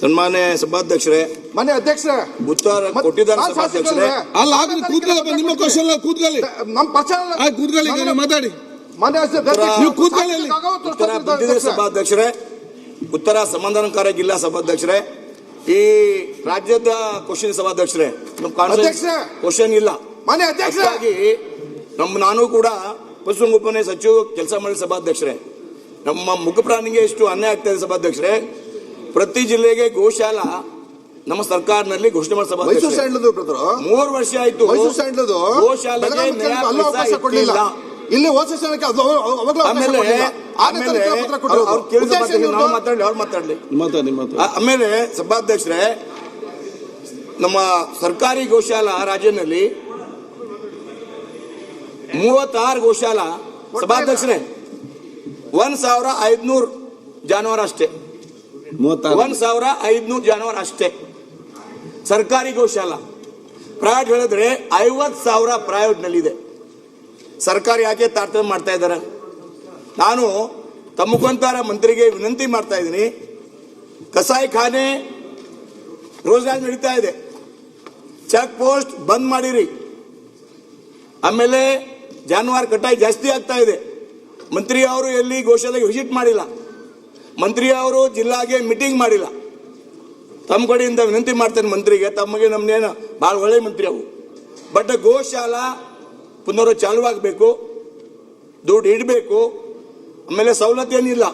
ಸನ್ಮಾನ್ಯ ಸಭಾಧ್ಯಕ್ಷರೇ, ಮಾನ್ಯ ಅಧ್ಯಕ್ಷರೇ, ಉತ್ತರ ಕೊಟ್ಟಿದ್ದಾರೆ ಸಭಾಧ್ಯಕ್ಷರೇ. ಅಲ್ಲ ಆಗಲಿ ಕೂತ್ಕೊಳ್ಳಿ, ನಿಮ್ಮ ಕ್ವಶನ್ ಕೂತ್ಕೊಳ್ಳಿ, ನಮ್ಮ ಪರ್ಸನಲ್ ಕೂತ್ಕೊಳ್ಳಿ, ನೀವು ಮಾತಾಡಿ. ಮಾನ್ಯ ನೀವು ಕೂತ್ಕೊಳ್ಳಿ. ಉತ್ತರ ಬಂದಿದೆ ಸಭಾಧ್ಯಕ್ಷರೇ, ಉತ್ತರ ಸಮಾಧಾನಕಾರಿಯಾಗಿಲ್ಲ ಸಭಾಧ್ಯಕ್ಷರೇ. ಈ ರಾಜ್ಯದ ಕ್ವಶನ್ ಸಭಾಧ್ಯಕ್ಷರೇ, ನಮ್ಮ ಕಾನ್ಫರೆನ್ಸ್ ಕ್ವಶನ್ ಇಲ್ಲ. ಮಾನ್ಯ ಅಧ್ಯಕ್ಷರಾಗಿ ನಾನು ಕೂಡ ಪಶುಸಂಗೋಪನೆ ಸಚಿವ ಕೆಲಸ ಮಾಡಿದ ಸಭಾಧ್ಯಕ್ಷರೇ. ನಮ್ಮ ಮುಖಪ್ರಾಣಿಗೆ ಎಷ್ಟು ಅನ್ಯಾಯ ಆಗ್ತಾ ಇದೆ ಸಭಾಧ್ಯಕ್ಷರೇ. ಪ್ರತಿ ಜಿಲ್ಲೆಗೆ ಗೋಶಾಲಾ ನಮ್ಮ ಸರ್ಕಾರದಲ್ಲಿ ಘೋಷಣೆ ಮಾಡಿ ಸಭಾಧ್ಯಕ್ಷರೇ 3 ವರ್ಷ ಆಯ್ತು. ಗೋಶಾಲೆಗೆ ಇಲ್ಲಿ ಆಮೇಲೆ ಸಭಾಧ್ಯಕ್ಷರೇ, ನಮ್ಮ ಸರ್ಕಾರಿ ಗೋಶಾಲಾ ರಾಜ್ಯದಲ್ಲಿ 36 ಗೋಶಾಲಾ ಸಭಾಧ್ಯಕ್ಷರೇ 1500 ಜಾನುವಾರು ಅಷ್ಟೇ. 1500 ಜಾನುವಾರು ಅಷ್ಟೇ ಸರ್ಕಾರಿ ಗೋಶಾಲಾ. ಪ್ರೈವೇಟ್ ಹೇಳಿದ್ರೆ 50,000 ಪ್ರೈವೇಟ್ ನಲ್ಲಿದೆ. ಸರ್ಕಾರ ಯಾಕೆ ತಾರತಮ್ಯ ಮಾಡ್ತಾ ಇದ್ದಾರೆ? ನಾನು ತಮ್ಮ ಮುಖಾಂತರ ಮಂತ್ರಿಗೆ ವಿನಂತಿ ಮಾಡ್ತಾ ಇದ್ದೀನಿ. ಕಸಾಯಿ ಖಾನೆ ರೋಜಾಗಿ ನಡೀತಾ ಇದೆ, ಚೆಕ್ ಪೋಸ್ಟ್ ಬಂದ್ ಮಾಡಿರಿ. ಆಮೇಲೆ ಜಾನುವಾರು ಕಟಾಯಿ ಜಾಸ್ತಿ ಆಗ್ತಾ ಇದೆ. ಮಂತ್ರಿ ಅವರು ಎಲ್ಲಿ ಗೋಶಾಲೆಗೆ ವಿಸಿಟ್ ಮಾಡಿಲ್ಲ, ಮಂತ್ರಿ ಅವರು ಜಿಲ್ಲಾಗೆ ಮೀಟಿಂಗ್ ಮಾಡಿಲ್ಲ. ತಮ್ಮ ಕಡೆಯಿಂದ ವಿನಂತಿ ಮಾಡ್ತೇನೆ ಮಂತ್ರಿಗೆ, ತಮಗೆ ನಮ್ನೇನು ಭಾಳ ಒಳ್ಳೆ ಮಂತ್ರಿ ಅವು, ಬಟ್ ಗೋಶಾಲಾ ಪುನರ್ ಚಾಲುವಾಗಬೇಕು, ದುಡ್ಡು ಇಡಬೇಕು. ಆಮೇಲೆ ಸವಲತ್ತು ಏನಿಲ್ಲ.